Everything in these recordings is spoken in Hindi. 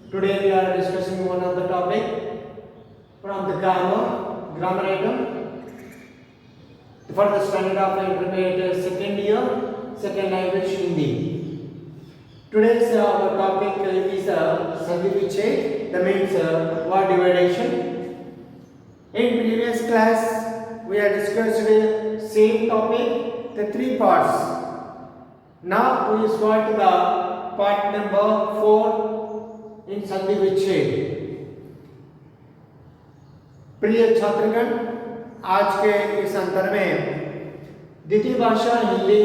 Today we are discussing one of the topic from the grammar item for the standard of intermediate second year, second language Hindi. Today's our topic is Sandhi Vichhed, that means word division. In previous class we have discussed same topic, the three parts. Now we start the part number 4 in Sandhi Vichhed. प्रिय छात्रगण, आज के इस अंतर में द्वितीय भाषा हिंदी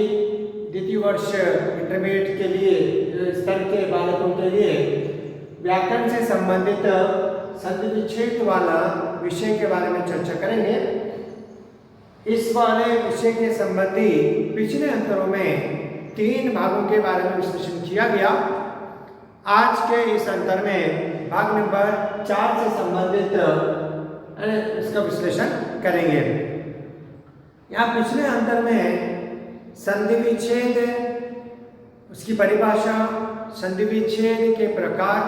द्वितीय वर्ष इंटरमीडिएट के लिए स्तर के बालकों के लिए व्याकरण से संबंधित संधि विच्छेद वाला विषय के बारे में चर्चा करेंगे। इस वाले विषय के संबंधी पिछले अंतरों में 3 भागों के बारे में विश्लेषण किया गया। आज के इस अंतर में भाग नंबर 4 से संबंधित इसका विश्लेषण करेंगे। यहाँ पिछले अंतर में संधि विच्छेद, उसकी परिभाषा, संधि विच्छेद के प्रकार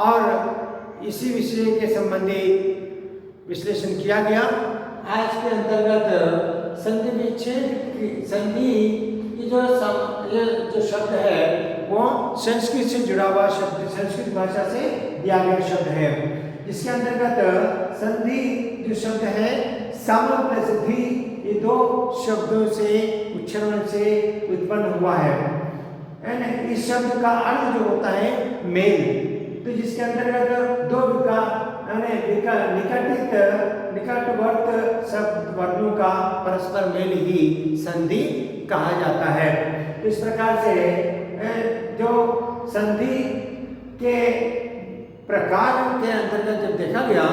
और इसी विषय के संबंधी विश्लेषण किया गया। आज के अंतर्गत संधि विच्छेद की संधि की जो शब्द है वो संस्कृत से जुड़ा हुआ शब्द, संस्कृत भाषा से दिया गया शब्द है, जिसके अंतर्गत संधि जो शब्द है सम प्लस धी, ये 2 शब्दों से उच्चारण से उत्पन्न हुआ है। एंड इस शब्द का अर्थ जो होता है मेल, तो जिसके अंतर्गत 2 निकटवर्त शब्द वर्णों का परस्पर मेल ही संधि कहा जाता है। तो इस प्रकार से जो संधि के प्रकार के अंतर्गत जब देखा गया,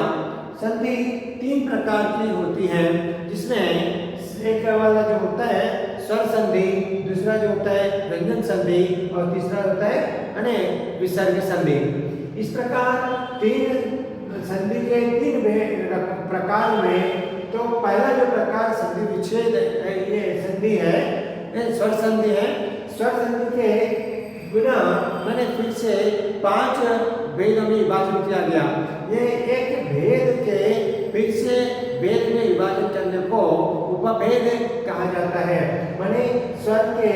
संधि 3 प्रकार की होती है, जिसमें एक वाला जो होता है स्वर संधि, दूसरा जो होता है व्यंजन संधि और तीसरा होता है विसर्ग संधि। इस प्रकार 3 संधि के 3 प्रकार में तो पहला जो प्रकार संधि विच्छेद ये संधि है, स्वर संधि है। स्वर संधि के गुना मैंने फिर से 5 भेदों में विभाजन किया गया। ये एक भेद के फिर से भेद में विभाजन करने को उपभेद कहा जाता है। माने स्वर के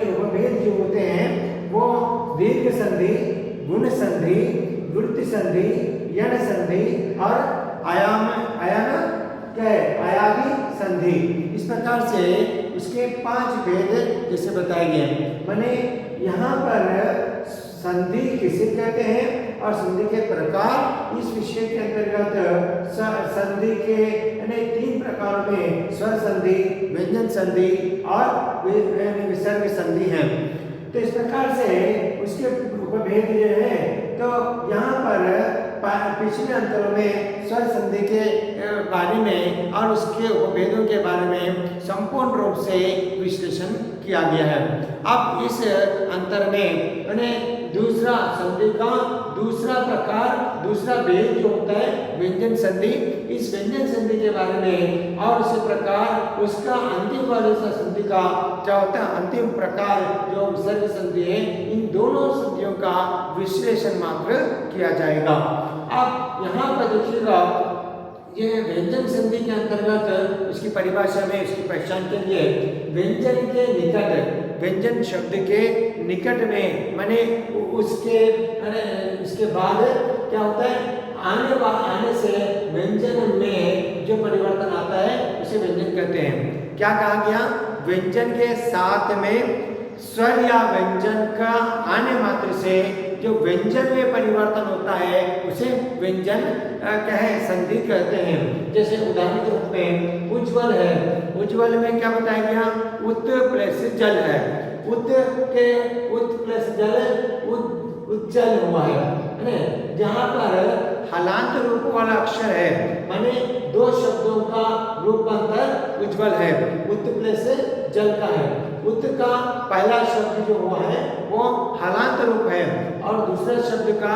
उपभेद जो होते हैं वो दीर्घ संधि, गुण संधि, वृत्ति संधि, यण संधि और आयामी संधि। इस प्रकार से उसके 5 भेद जैसे बताए गए। माने यहाँ पर संधि किसे कहते हैं और संधि के प्रकार, इस विषय के अंतर्गत संधि के 3 प्रकारों में स्वर संधि, व्यंजन संधि और विसर्ग संधि है। तो इस प्रकार से उसके उपभेद जो है, तो यहाँ पर पिछले अंतरों में स्वर संधि के बारे में और उसके उपभेदों के बारे में संपूर्ण रूप से विश्लेषण किया गया है। अब इस अंतर में दूसरा संधि का दूसरा प्रकार, दूसरा भेद जो होता है व्यंजन संधि, इस व्यंजन संधि के बारे में और उसी प्रकार उसका अंतिम वाले संधि का क्या होता है, अंतिम प्रकार जो विसर्ग संधि है, इन दोनों संधियों का विश्लेषण मात्र किया जाएगा। अब यहाँ पर देखिएगा, ये व्यंजन संधि के अंतर्गत उसकी परिभाषा में इसकी पहचान के लिए व्यंजन के निकट, व्यंजन शब्द के निकट में माने उसके बाद क्या होता है, आने से व्यंजन में जो परिवर्तन आता है उसे व्यंजन कहते हैं। क्या कहा गया, व्यंजन के साथ में स्वर या व्यंजन का आने मात्र से जो व्यंजन में परिवर्तन होता है उसे व्यंजन संधि कहते हैं। जैसे उदाहरण के रूप में उज्ज्वल है, उज्ज्वल में क्या बताया गया, उत प्लस जल है, उत प्लस जल उज्जल हुआ है। जहाँ पर हलांत रूप वाला अक्षर है, माने 2 शब्दों का रूपांतर उज्ज्वल है, उत प्लस जल का है। उत का पहला शब्द जो हुआ है वो हलांत रूप है और दूसरे शब्द का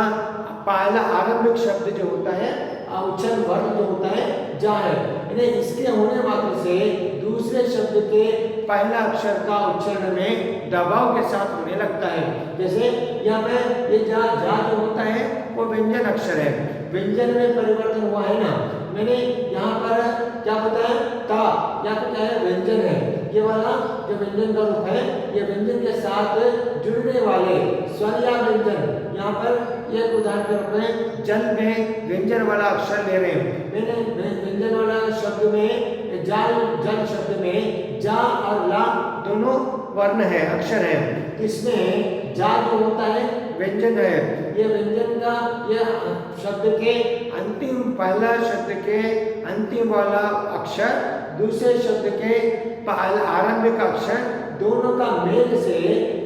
पहला आरंभिक शब्द जो होता है उच्चारण वर्ण जो होता है जा है। इसके होने मात्र से दूसरे शब्द के पहला अक्षर का उच्चारण में दबाव के साथ होने लगता है। जैसे यहाँ पे ये जा जो होता है अक्षर है। व्यंजन में परिवर्तन हुआ है ना, मैंने यहाँ पर क्या बताया, ता या तो क्या है, व्यंजन है। ये वाला जो व्यंजन का रूप है, ये व्यंजन के साथ जुड़ने वाले स्वर या व्यंजन, यहाँ पर एक उदाहरण के रूप में जल में व्यंजन वाला अक्षर ले रहे हैं। मैंने व्यंजन वाला शब्द में जल शब्द में जा और ला दोनों वर्ण है, अक्षर है। इसमें जा जो होता है व्यंजन है, ये व्यंजन का ये शब्द के अंतिम, पहला शब्द के अंतिम वाला अक्षर दूसरे शब्द के आरंभिक अक्षर दोनों का मेल से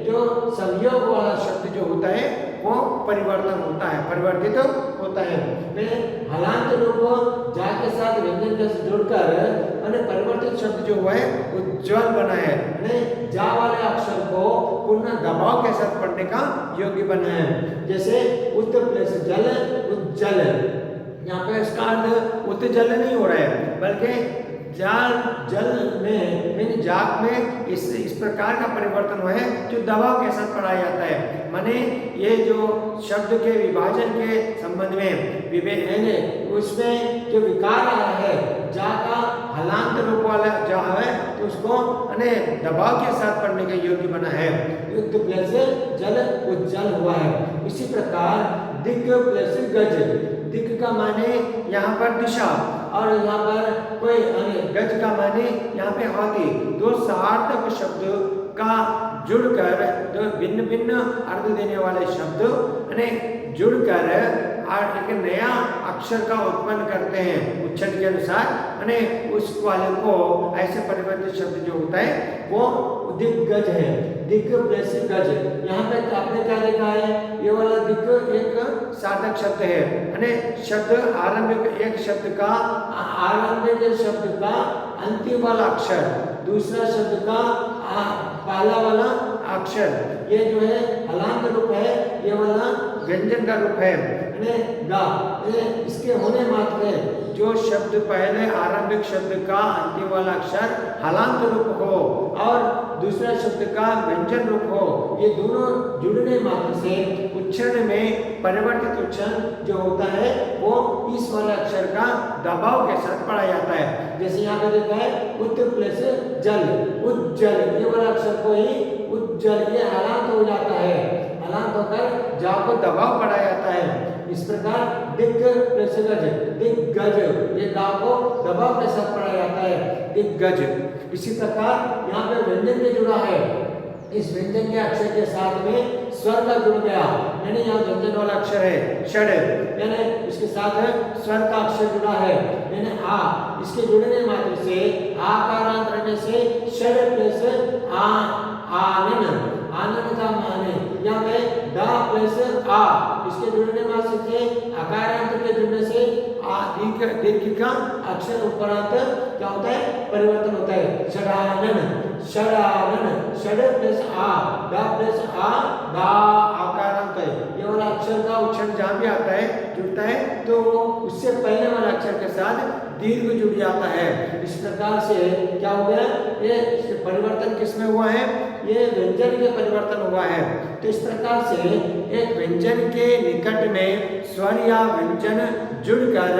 जो संयोग वाला शब्द जो होता है वो परिवर्तन होता है, परिवर्तित होता है। मैं हलांत रूप जा के साथ व्यंजन के साथ जोड़कर परिवर्तित शब्द जो हुआ है उज्ज्वल बना है, जा वाले अक्षर को पुनः दबाव के साथ पढ़ने का योग्य बना है। जैसे उत प्लस जल उज्जल, यहाँ पे इसका अर्थ उत्जल नहीं हो रहा है, बल्कि जल में मैंने जाग में इस प्रकार का परिवर्तन हुआ है जो दबाव के साथ पढ़ाया जाता है। माने ये जो शब्द के विभाजन के संबंध में विभेद उसमें जो विकार आया है, जा का हलांत रूप वाला जा है तो उसको दबाव के साथ पढ़ने के योग्य बना है। युक्त प्लस जल उज्जल हुआ है। इसी प्रकार दिक प्लस गज, दिक का माने यहाँ पर दिशा और यहाँ पर कोई गज का माने यहाँ पे हाथी, दो सार्थक शब्द का जुड़कर तो भिन्न भिन्न अर्थ देने वाले शब्द जुड़कर एक नया अक्षर का उत्पन्न करते हैं उच्चारण के अनुसार, उस वाले को ऐसे परिवर्तित शब्द जो होता है वो दिग्गज है। दिक प्लस गज, यहाँ पे आपने क्या लिखा है, ये वाला दिक एक सार्थक शब्द है, शब्द आरंभिक एक शब्द का आरंभिक शब्द का अंतिम वाला अक्षर दूसरा शब्द का पहला वाला अक्षर, ये जो है हलांत रूप है, ये वाला व्यंजन का रूप है गा। इसके होने मात्र है जो शब्द पहले आरंभिक शब्द का अंतिम वाला अक्षर हलांत रूप हो और दूसरा शब्द का व्यंजन रूप हो, ये दोनों जुड़ने मात्र से उच्चारण में परिवर्तित उच्चारण जो होता है वो इस वाले अक्षर का दबाव के साथ पढ़ा जाता है। जैसे यहाँ पे देखा है उत प्लस जल उज्जल, ये वाला अक्षर को ही उज्जल, ये हलांत हो जाता है, हलांत होकर जा को दबाव पढ़ा जाता है। इस प्रकार दिग प्लस गज दिग्गज, ये गा को दबाव के साथ पढ़ा जाता है दिग्गज। इसी प्रकार यहाँ पे व्यंजन में जुड़ा है, इस व्यंजन के अक्षर के साथ में स्वर का जुड़ गया, यानी यहाँ व्यंजन वाला अक्षर है षड, यानी इसके साथ स्वर का अक्षर जुड़ा है यानी आ, इसके जुड़ने मात्र से आकारांत रहने से षड प्लस आ आनन, आनन का माने यहाँ पे दा प्लस आ, इसके जुड़ने मात्र से अकारांत के जुड़ने से दीर्घ का अक्षर उपरांत क्या होता है, परिवर्तन होता है। षडानन षडानन, षड प्लस आ दा प्लस आ दा आकारांत है, ये वाला अक्षर का उच्चारण जहाँ भी आता है जुड़ता है तो उससे पहले वाला अक्षर के साथ दीर्घ जुड़ जाता है। इस प्रकार से क्या हो गया, ये परिवर्तन किसमें हुआ है, ये व्यंजन के परिवर्तन हुआ है। तो इस प्रकार से एक व्यंजन के निकट में स्वर या व्यंजन जुड़कर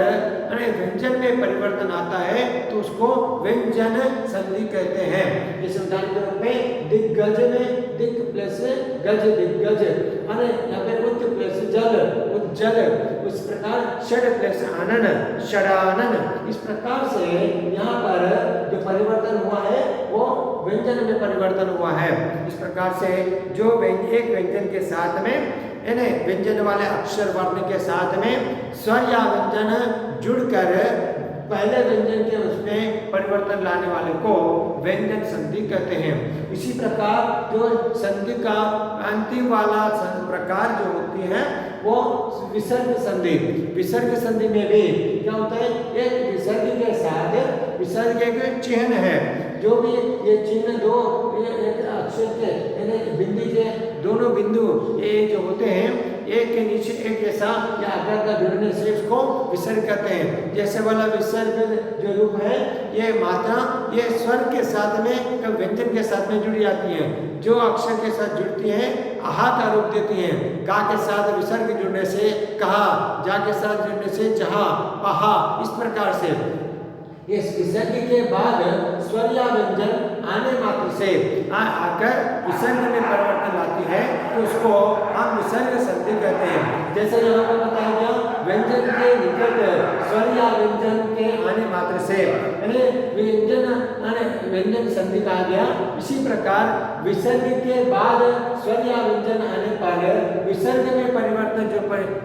व्यंजन में परिवर्तन आता है तो उसको व्यंजन संधि कहते हैं। जैसे उदाहरण के रूप में दिग्गज में दिक प्लस गज दिग्गज, यहाँ पे उत प्लस जल उज्जल, उस प्रकार षड प्लस आनन षडानन। इस प्रकार से यहाँ पर जो परिवर्तन हुआ है वो व्यंजन में परिवर्तन हुआ है। इस प्रकार से जो एक व्यंजन के साथ में व्यंजन वाले अक्षर वर्ण के साथ में स्वर या व्यंजन जुड़कर पहले व्यंजन के उसमें परिवर्तन लाने वाले को व्यंजन संधि कहते हैं। इसी प्रकार जो संधि का अंतिम वाला प्रकार जो होती है वो विसर्ग संधि। विसर्ग संधि में भी क्या होता है, एक विसर्ग के साथ विसर्ग एक चिन्ह है, जो भी ये चिन्ह दो एक अक्षर के बिंदु के दोनों बिंदु ये जो होते हैं एक के नीचे एक जैसा या आकार का जुड़ने से इसको विसर्ग कहते हैं। जैसे वाला विसर्ग जो रूप है ये मात्रा ये स्वर के साथ में व्यंजन के साथ में जुड़ी जाती है, जो अक्षर के साथ जुड़ती है आहा का रूप देती हैं। का के साथ विसर्ग जुड़ने से कहा, जा के साथ जुड़ने से जहा, पहा, इस प्रकार से इस विसर्ग के बाद स्वर या व्यंजन आने मात्र से आकर विसर्ग में परिवर्तन लाती है तो उसको हम विसर्ग संधि कहते हैं। जैसे यहाँ पर बताया गया व्यंजन के निकट स्वर या व्यंजन के आने मात्र से व्यंजन संधि कहा गया। इसी प्रकार विसर्ग के बाद स्वर या व्यंजन आने पर विसर्ग में परिवर्तन जो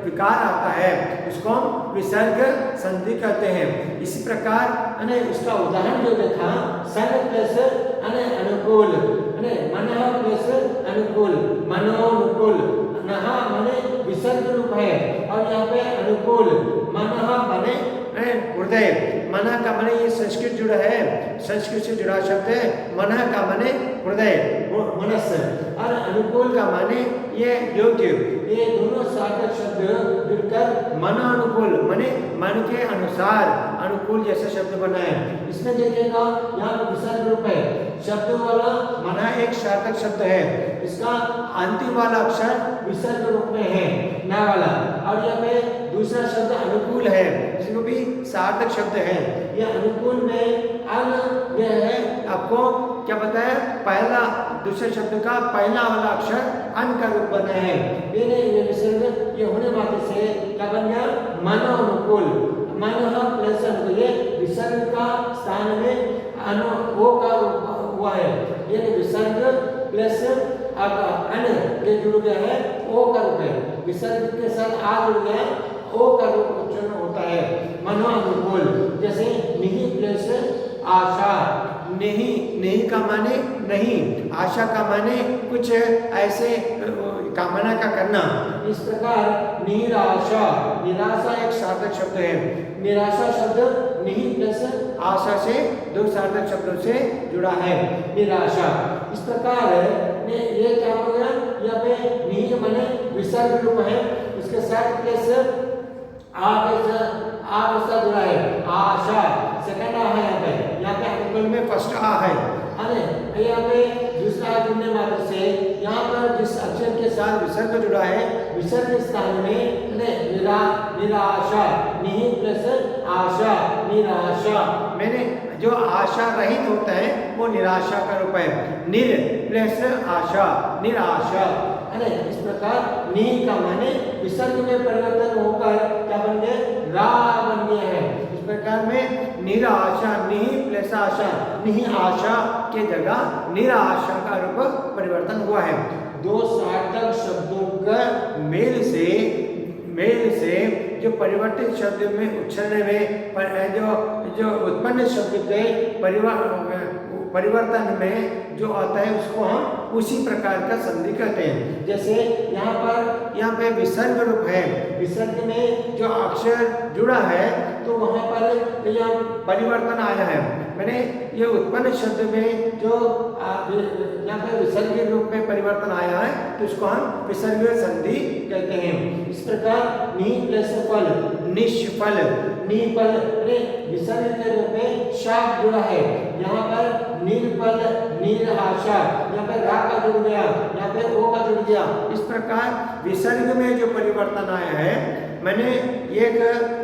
विकार आता है उसको हम विसर्ग संधि कहते हैं। इसी प्रकार उसका उदाहरण जो देखा सन प्लस अनुकूल मनः प्लस अनुकूल मनोनुकूल नहा माने विसर्ग रूप है और यहाँ पे अनुकूल मनः माने हृदय। मना का माने ये संस्कृत जुड़ा है, संस्कृत से जुड़ा शब्द है। मनः का माने हृदय मनस और अनुकूल का माने ये योग्य। ये दोनों सार्थक शब्द जुड़कर मनानुकूल माने मन के अनुसार अनुकूल जैसा शब्द बना है। इसमें देखिएगा यहाँ पर विसर्ग रूप है। शब्द वाला मना एक सार्थक शब्द है, इसका अंतिम वाला अक्षर विसर्ग रूप में है ना वाला, और यहाँ पे दूसरा शब्द अनुकूल है, इसको भी सार्थक शब्द है। यह अनुकूल में अन यह है, आपको क्या बताया, पहला दूसरे शब्द का पहला वाला अक्षर अन का रूप बना है। ये विसर्ग ये होने मात्र से क्या बन गया, मनो अनुकूल। मनः प्लस अनुकूल, ये विसर्ग का स्थान में अनु ओ का रूप हुआ है। ये विसर्ग प्लस अन ये जुड़ गया है, ओ का रूप है। विसर्ग के साथ आ जुड़ गया, ओ का रूप उच्चारण होता है मनो अनुकूल। जैसे निहि प्लस आशा, नहीं का माने नहीं, आशा का माने कुछ ऐसे कामना का करना। इस प्रकार निराशा, निराशा एक सार्थक शब्द है। निराशा शब्द निहि प्लस आशा से दो सार्थक शब्दों से जुड़ा है, निराशा। इस प्रकार ये क्या हो गया, यहाँ पे निहि माने विसर्ग रूप है, उसके साथ प्लस आ जुड़ा है, आशा सेकंड आ है। यहाँ पे अनुकूल में फर्स्ट आ है, यहाँ पे दूसरा जुड़ने मात्र से यहाँ पर जिस अक्षर के साथ विसर्ग जुड़ा है, विसर्ग स्थान में निराशा, निहि प्लस आशा, निराशा। मैंने जो आशा रहित होता है वो निराशा का रूप है, निर प्लस आशा, निराशा। इस प्रकार नि का माने विसर्ग में परिवर्तन होकर क्या बन गए, रा बन गया है। इस प्रकार में निराशा, निहि प्लस आशा, निहि आशा के जगह निराशा का रूप परिवर्तन हुआ है। दो सार्थक शब्दों का मेल से जो परिवर्तित शब्द में उच्चारण में जो उत्पन्न शब्द के परिवर्तन में जो आता है उसको हम उसी प्रकार का संधि कहते हैं। जैसे यहाँ पे विसर्ग रूप है, विसर्ग में जो अक्षर जुड़ा है तो वहाँ पर यहाँ परिवर्तन आया है। मैंने ये उत्पन्न शब्द में जो यहाँ पे विसर्ग रूप में परिवर्तन आया है तो उसको हम विसर्ग संधि कहते हैं। इस प्रकार नि प्लस फल, निष्फल, निपल, विसर्ग के रूप में शाप जुड़ा है। यहाँ पर निर्पल, निराशा, यहाँ पे रा का जुड़ गया, यहाँ पे ओ का जुड़ गया। इस प्रकार विसर्ग में जो परिवर्तन आया है, मैंने एक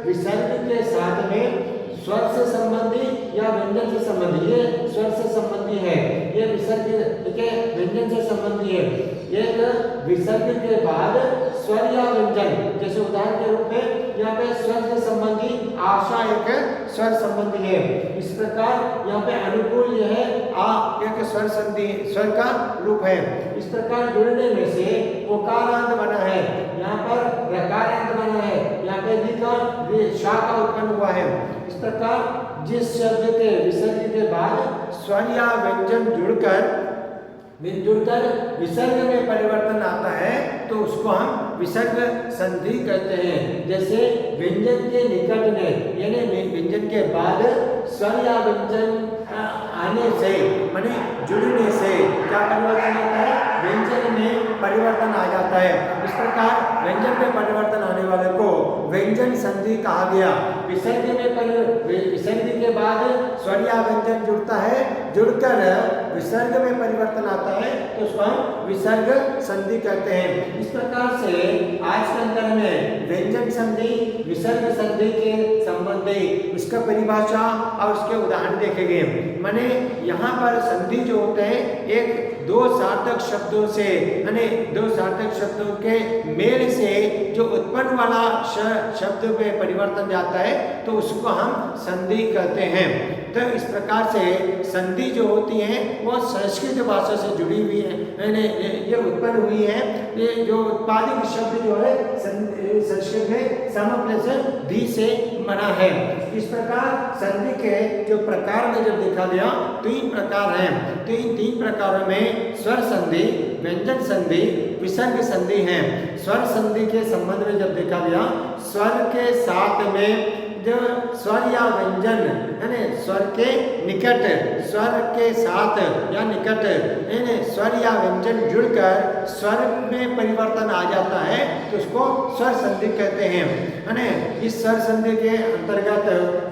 विसर्ग के साथ में स्वर से संबंधी या व्यंजन से संबंधी, ये स्वर से संबंधी है, ये विसर्ग के व्यंजन से संबंधी है। एक विसर्ग के बाद स्वर या व्यंजन, जैसे उदाहरण के रूप में यहाँ पे स्वर से संबंधी आशा एक स्वर संबंधी है। इस प्रकार यहाँ पे अनुकूल यह है आ एक स्वर संधि, स्वर का रूप है। इस प्रकार जुड़ने में से ओकारांत बना है, यहाँ पर रकारांत बना है, यहाँ पे शा का उत्पन्न हुआ है। इस प्रकार जिस शब्द के विसर्ग के बाद स्वर या व्यंजन जुड़कर विसर्ग में परिवर्तन आता है तो उसको हम विसर्ग संधि कहते हैं। जैसे व्यंजन के निकट में, यानी व्यंजन के बाद स्वर या व्यंजन आने से माने जुड़ने से क्या परिवर्तन आता है, व्यंजन में परिवर्तन आ जाता है। इस प्रकार व्यंजन में परिवर्तन आने वाले को व्यंजन संधि कहा गया। विसर्ग के बाद स्वर या व्यंजन जुड़ता है, जुड़कर विसर्ग में परिवर्तन आता है तो उसको हम विसर्ग संधि कहते हैं। इस प्रकार से आज के अंतर में व्यंजन संधि, विसर्ग संधि के संबंधी उसका परिभाषा और उसके उदाहरण देखेंगे। माने यहाँ पर संधि जो होते हैं एक दो सार्थक शब्दों से, यानी दो सार्थक शब्दों के मेल से जो उत्पन्न वाला शब्द में परिवर्तन जाता है तो उसको हम संधि कहते हैं। तो इस प्रकार से संधि जो होती है वो संस्कृत भाषा से जुड़ी हुई है, यानी ये उत्पन्न हुई है। ये जो उत्पादित शब्द जो है संस्कृत में सम प्लस धी से बना है। इस प्रकार संधि के जो प्रकार में जब देखा गया तीन प्रकार हैं, तो इन तीन प्रकारों में स्वर संधि, व्यंजन संधि, विसर्ग संधि हैं। स्वर संधि के संबंध में जब देखा गया स्वर के साथ में जो स्वर या व्यंजन यानी स्वर के निकट, स्वर के साथ या निकट यानी स्वर या व्यंजन जुड़कर स्वर में परिवर्तन आ जाता है तो उसको स्वर संधि कहते हैं। यानी इस स्वर संधि के अंतर्गत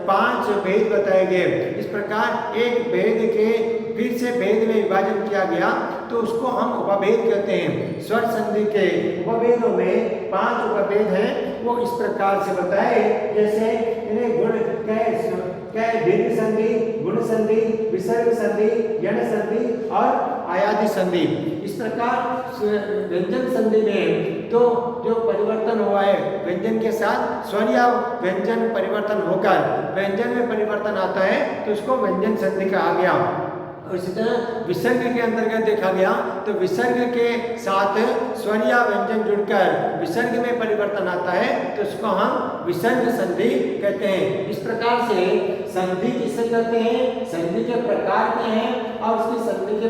5 भेद बताए गए। इस प्रकार एक भेद के फिर से भेद में विभाजन किया गया तो उसको हम उपभेद कहते हैं। स्वर संधि के उपभेदों में 5 उपभेद हैं, वो इस प्रकार से बताए जैसे गुण दीर्घ संधि, गुण संधि, विसर्ग संधि, यण संधि और आयादी संधि। इस प्रकार व्यंजन संधि में तो जो परिवर्तन हुआ है व्यंजन के साथ स्वर या व्यंजन परिवर्तन होकर व्यंजन में परिवर्तन आता है तो उसको व्यंजन संधि कहा गया। और इसी तरह विसर्ग के अंतर्गत देखा गया तो विसर्ग के साथ स्वर या व्यंजन जुड़कर विसर्ग में परिवर्तन आता है तो उसको हम विसर्ग संधि कहते हैं। इस प्रकार से संधि किसे कहते हैं, संधि के प्रकार क्या हैं और उसकी संधि के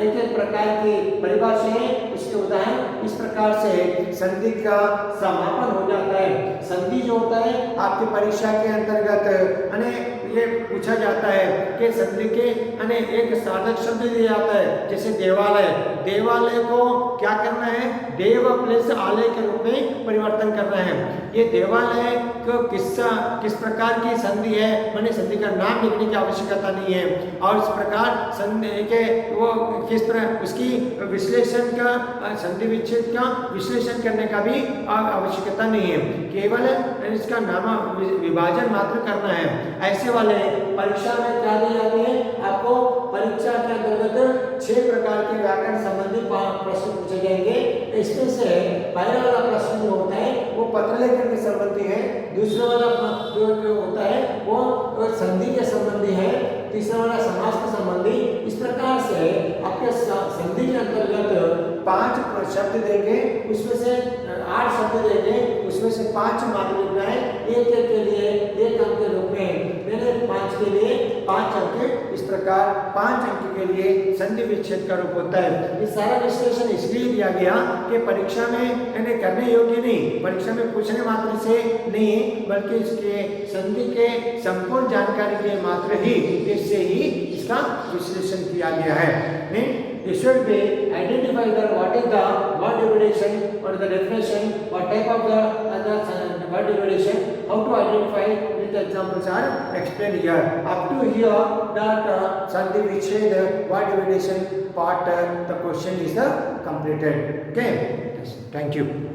एक प्रकार की परिभाषा है, उसके उदाहरण इस प्रकार से संधि का समापन हो जाता है। संधि जो होता है आपकी परीक्षा के अंतर्गत ये पूछा जाता है कि संधि के एक साधक शब्द दिया जाता है जैसे देवालय। देवालय को क्या करना है, देव प्लस आलय के रूप में परिवर्तन करना है। ये देवालय को किस प्रकार की संधि है, मैंने संधि का नाम लिखने की आवश्यकता नहीं है और इस प्रकार संधि के वो किस तरह उसकी विश्लेषण का, संधि विच्छेद का विश्लेषण करने का भी आवश्यकता नहीं है, केवल इसका नाम विभाजन मात्र करना है। ऐसे वाले परीक्षा में क्या दिए जाते हैं, आपको परीक्षा के अंतर्गत 6 प्रकार के व्याकरण संबंधी प्रश्न पूछे जाएंगे। इसमें से पहला वाला प्रश्न जो होता है वो पत्र लेखन के संबंधी है, दूसरा वाला जो होता है वो संधि के संबंधी है, तीसरा वाला समास के संबंधी। इस प्रकार से आपके संधि के अंतर्गत 5 शब्द देंगे, उसमें से 8 शब्द देंगे, उसमें से 5 मार्क लिखना है। एक के लिए 1 अंक के रूप में, मैंने 5 के लिए 5 अंक, इस प्रकार 5 अंक के लिए संधि विच्छेद का रूप होता है। ये सारा विश्लेषण इसलिए दिया गया कि परीक्षा में करने योग्य नहीं, परीक्षा में पूछने मात्र से नहीं बल्कि इसके संधि के संपूर्ण जानकारी के मात्र ही इससे ही इसका विश्लेषण किया गया है। You should be identify what is the word division or the definition, what type of the word division, how to identify. The examples are explained here. Up to here that sandhi vichhed word division part the question is completed. Okay, thank you.